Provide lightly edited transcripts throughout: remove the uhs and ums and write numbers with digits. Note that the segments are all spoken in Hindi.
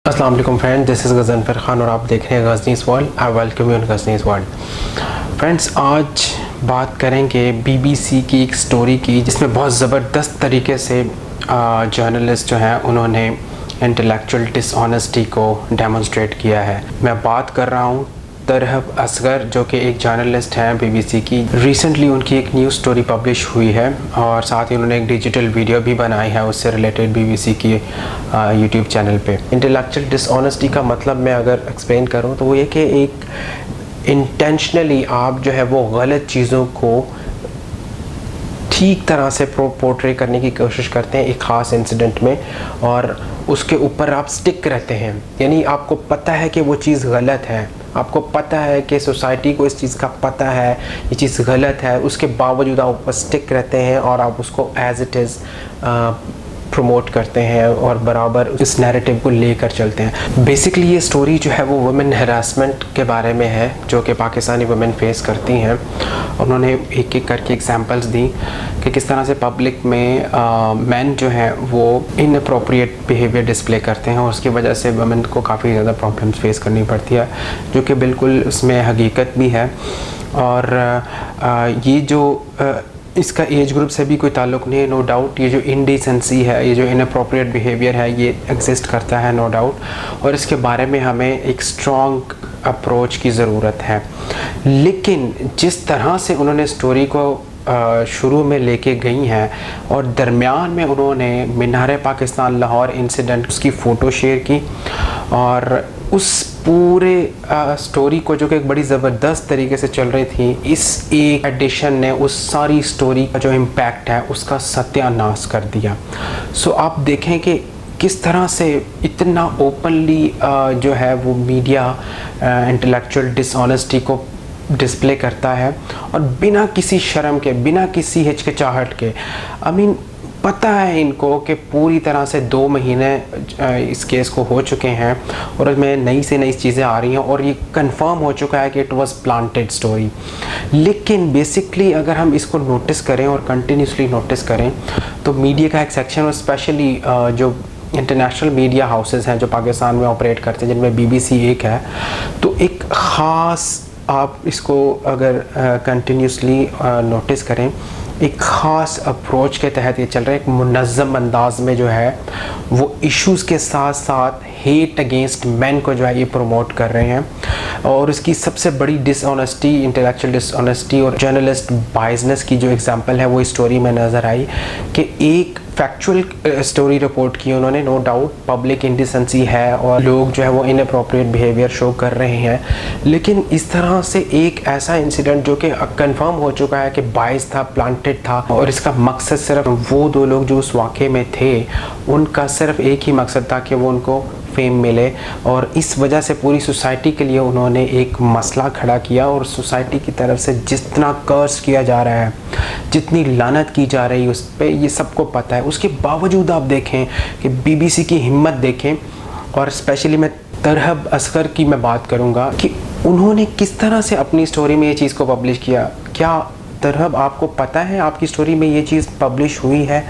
अस्सलाम वालेकुम friend, this is Ghazanfar Khan और आप देख रहे हैं Ghazni's world. I welcome you in Ghazni's world. Friends, आज बात करेंगे बीबीसी की एक स्टोरी की जिसमें बहुत ज़बरदस्त तरीके से जर्नलिस्ट जो हैं उन्होंने इंटेलेक्चुअल डिसऑनेस्टी को डेमोंस्ट्रेट किया है। मैं बात कर रहा हूँ तरहब असगर, जो कि एक जर्नलिस्ट हैं बीबीसी की। रिसेंटली उनकी एक न्यूज़ स्टोरी पब्लिश हुई है और साथ ही उन्होंने एक डिजिटल वीडियो भी बनाई है उससे रिलेटेड बीबीसी की यूट्यूब चैनल पे। इंटेलेक्चुअल डिसऑनेस्टी का मतलब मैं अगर एक्सप्लेन करूँ तो वो ये कि एक इंटेंशनली आप जो है वो गलत चीज़ों को ठीक तरह से पोर्ट्रे करने की कोशिश करते हैं एक ख़ास इंसिडेंट में, और उसके ऊपर आप स्टिक रहते हैं। यानी आपको पता है कि वो चीज़ गलत है, आपको पता है कि सोसाइटी को इस चीज़ का पता है ये चीज़ गलत है, उसके बावजूद आप ऊपर स्टिक रहते हैं और आप उसको एज इट इज़ प्रमोट करते हैं और बराबर इस नैरेटिव को लेकर चलते हैं। बेसिकली ये स्टोरी जो है वो वुमेन हरासमेंट के बारे में है जो कि पाकिस्तानी वुमेन फेस करती हैं। उन्होंने एक एक करके एग्जांपल्स दी कि किस तरह से पब्लिक में मैन जो हैं वो इनअप्रोप्रिएट बिहेवियर डिस्प्ले करते हैं और उसकी वजह से वुमेन को काफ़ी ज़्यादा प्रॉब्लम्स फेस करनी पड़ती है, जो कि बिल्कुल उसमें हकीकत भी है। और ये जो इसका एज ग्रुप से भी कोई ताल्लुक़ नहीं है, नो डाउट। ये जो इंडिसेंसी है, ये जो इनअप्रोप्रिएट बिहेवियर है, ये एग्जिस्ट करता है, नो डाउट। और इसके बारे में हमें एक स्ट्रॉन्ग अप्रोच की ज़रूरत है। लेकिन जिस तरह से उन्होंने स्टोरी को शुरू में लेके गई हैं और दरमियान में उन्होंने मीनार पाकिस्तान लाहौर इंसिडेंट उसकी फ़ोटो शेयर की और उस पूरे स्टोरी को, जो कि एक बड़ी ज़बरदस्त तरीके से चल रही थी, इस एक एडिशन ने उस सारी स्टोरी का जो इम्पैक्ट है उसका सत्यानाश कर दिया। सो आप देखें कि किस तरह से इतना ओपनली जो है वो मीडिया इंटेलेक्चुअल डिसऑनेस्टी को डिस्प्ले करता है और बिना किसी शर्म के, बिना किसी हिचकिचाहट के। आई मीन पता है इनको कि पूरी तरह से 2 महीने इस केस को हो चुके हैं और इसमें नई से नई चीज़ें आ रही हैं और ये कंफर्म हो चुका है कि इट वाज प्लांटेड स्टोरी। लेकिन बेसिकली अगर हम इसको नोटिस करें और कंटिन्यूसली नोटिस करें तो मीडिया का एक सेक्शन, और स्पेशली जो इंटरनेशनल मीडिया हाउसेस हैं जो पाकिस्तान में ऑपरेट करते हैं, जिनमें बीबीसी एक है, तो एक ख़ास, आप इसको अगर कंटिन्यूसली नोटिस करें, एक ख़ास अप्रोच के तहत ये चल रहा है। एक मुनज़्ज़म अंदाज में जो है वो इश्यूज़ के साथ साथ हेट अगेंस्ट मैन को जो है ये प्रमोट कर रहे हैं। और इसकी सबसे बड़ी डिसऑनेस्टी, इंटेलेक्चुअल डिसऑनेस्टी और जर्नलिस्ट बायसनेस की जो एग्जांपल है वो इस स्टोरी में नज़र आई कि एक फैक्चुअल स्टोरी रिपोर्ट की उन्होंने। नो डाउट पब्लिक इंडिसेंसी है और लोग जो है वो इनअप्रोप्रिएट बिहेवियर शो कर रहे हैं, लेकिन इस तरह से एक ऐसा इंसिडेंट जो कि कंफर्म हो चुका है कि बायस था, प्लांटेड था, और इसका मकसद सिर्फ वो 2 लोग जो उस वाक़े में थे उनका सिर्फ एक ही मकसद था कि वो उनको फेम मिले, और इस वजह से पूरी सोसाइटी के लिए उन्होंने एक मसला खड़ा किया। और सोसाइटी की तरफ से जितना कर्स किया जा रहा है, जितनी लानत की जा रही है उस पर, ये सबको पता है। उसके बावजूद आप देखें कि बीबीसी की हिम्मत देखें, और स्पेशली मैं तरहब असगर की मैं बात करूँगा कि उन्होंने किस तरह से अपनी स्टोरी में ये चीज़ को पब्लिश किया। क्या तरहब आपको पता है आपकी स्टोरी में ये चीज़ पब्लिश हुई है?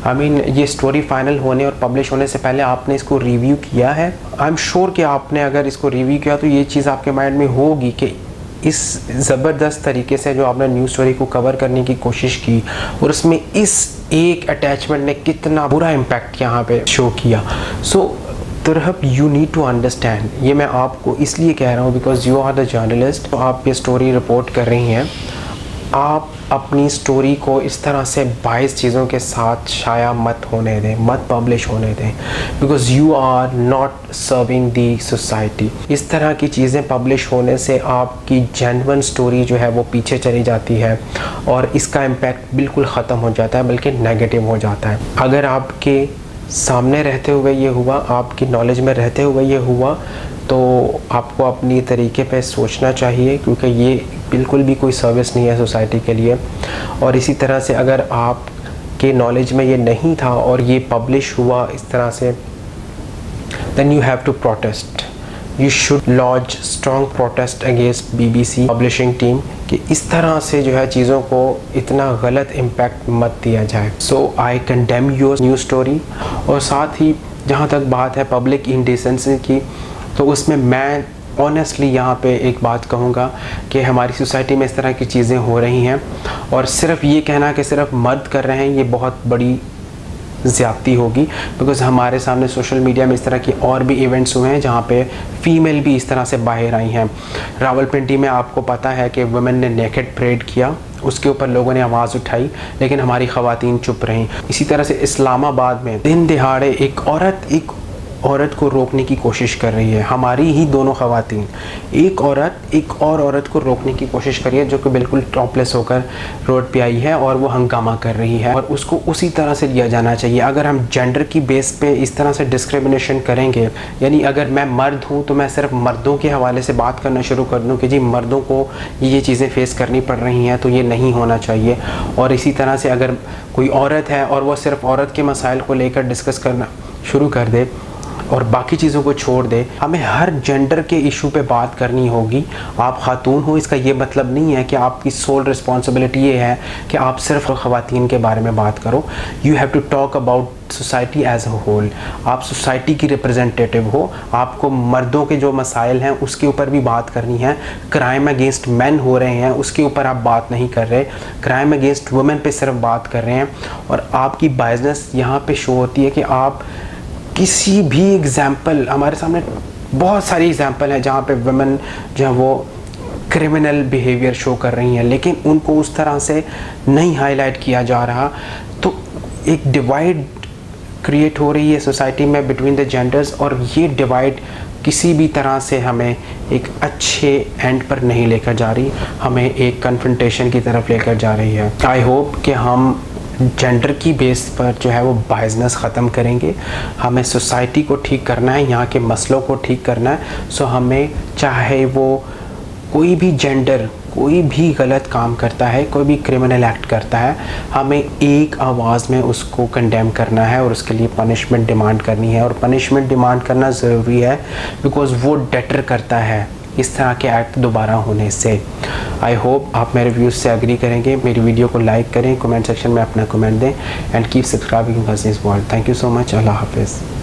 आई मीन ये स्टोरी फाइनल होने और पब्लिश होने से पहले आपने इसको रिव्यू किया है? आई एम श्योर कि आपने अगर इसको रिव्यू किया तो ये चीज़ आपके माइंड में होगी कि इस ज़बरदस्त तरीके से जो आपने न्यूज़ स्टोरी को कवर करने की कोशिश की और उसमें इस एक अटैचमेंट ने कितना बुरा इम्पैक्ट यहाँ पे शो किया। सो तरहब यू नीड टू अंडरस्टैंड, ये मैं आपको इसलिए कह रहा हूँ because you are the journalist. तो आप ये स्टोरी रिपोर्ट कर रही हैं, आप अपनी स्टोरी को इस तरह से 22 चीज़ों के साथ शाया मत होने दें, मत पब्लिश होने दें, because you are not serving the society. इस तरह की चीज़ें पब्लिश होने से आपकी जेन्युइन स्टोरी जो है वो पीछे चली जाती है और इसका इम्पैक्ट बिल्कुल ख़त्म हो जाता है, बल्कि नेगेटिव हो जाता है। अगर आपके सामने रहते हुए ये हुआ, आपकी नॉलेज में रहते हुए ये हुआ, तो आपको अपनी तरीके पे सोचना चाहिए, क्योंकि ये बिल्कुल भी कोई सर्विस नहीं है सोसाइटी के लिए। और इसी तरह से अगर आपके नॉलेज में ये नहीं था और ये पब्लिश हुआ इस तरह से, then you have to protest. You should lodge strong protest against BBC publishing team कि इस तरह से जो है चीज़ों को इतना गलत इम्पैक्ट मत दिया जाए। So I condemn your news story। और साथ ही जहाँ तक बात है पब्लिक इंडिसेंसी की, तो उसमें मैं ऑनेस्टली यहाँ पे एक बात कहूँगा कि हमारी सोसाइटी में इस तरह की चीज़ें हो रही हैं, और सिर्फ ये कहना कि सिर्फ मर्द कर रहे हैं ये बहुत बड़ी ज़्यादती होगी, बिकॉज़ हमारे सामने सोशल मीडिया में इस तरह की और भी इवेंट्स हुए हैं जहाँ पे फ़ीमेल भी इस तरह से बाहर आई हैं। रावलपिंडी में आपको पता है कि वुमेन ने नेकेड परेड किया, उसके ऊपर लोगों ने आवाज़ उठाई, लेकिन हमारी ख़वातीन चुप रहीं। इसी तरह से इस्लामाबाद में दिन दिहाड़े एक औरत को रोकने की कोशिश कर रही है, हमारी ही दोनों ख़वातीन, एक औरत एक और औरत को रोकने की कोशिश कर रही है जो कि बिल्कुल टॉपलेस होकर रोड पे आई है और वो हंगामा कर रही है, और उसको उसी तरह से लिया जाना चाहिए। अगर हम जेंडर की बेस पे इस तरह से डिस्क्रिमिनेशन करेंगे, यानी अगर मैं मर्द हूँ तो मैं सिर्फ मर्दों के हवाले से बात करना शुरू कर दूँ कि जी मर्दों को ये चीज़ें फेस करनी पड़ रही हैं, तो ये नहीं होना चाहिए। और इसी तरह से अगर कोई औरत है और वो सिर्फ औरत के मसाइल को लेकर डिस्कस करना शुरू कर दे और बाकी चीज़ों को छोड़ दे, हमें हर जेंडर के इशू पे बात करनी होगी। आप खातून हो, इसका ये मतलब नहीं है कि आपकी सोल रिस्पॉन्सिबिलिटी ये है कि आप सिर्फ ख़वातीन के बारे में बात करो। You have to talk about society as a whole. आप सोसाइटी की रिप्रेजेंटेटिव हो, आपको मर्दों के जो मसाइल हैं उसके ऊपर भी बात करनी है। क्राइम अगेंस्ट मैन हो रहे हैं उसके ऊपर आप बात नहीं कर रहे, क्राइम अगेंस्ट वुमेन पे सिर्फ बात कर रहे हैं। और आपकी बायसनेस यहाँ पे शो होती है कि आप किसी भी एग्ज़ाम्पल, हमारे सामने बहुत सारी एग्ज़ाम्पल हैं जहाँ पे वुमेन जो है वो क्रिमिनल बिहेवियर शो कर रही हैं, लेकिन उनको उस तरह से नहीं हाईलाइट किया जा रहा। तो एक डिवाइड क्रिएट हो रही है सोसाइटी में बिटवीन द जेंडर्स, और ये डिवाइड किसी भी तरह से हमें एक अच्छे एंड पर नहीं लेकर जा रही, हमें एक कन्फ्रंटेशन की तरफ लेकर जा रही है। आई होप कि हम जेंडर की बेस पर जो है वो बायसनेस ख़त्म करेंगे। हमें सोसाइटी को ठीक करना है, यहाँ के मसलों को ठीक करना है। सो हमें, चाहे वो कोई भी जेंडर कोई भी गलत काम करता है, कोई भी क्रिमिनल एक्ट करता है, हमें एक आवाज़ में उसको कंडेम करना है और उसके लिए पनिशमेंट डिमांड करनी है। और पनिशमेंट डिमांड करना ज़रूरी है बिकॉज़ वो डेटर करता है इस तरह के एक्ट दोबारा होने से। आई होप आप मेरे व्यूज़ से एग्री करेंगे। मेरी वीडियो को लाइक करें, कमेंट सेक्शन में अपना कमेंट दें, and keep subscribing Ghazni's world. Thank you so much. अल्लाह हाफ़िज़।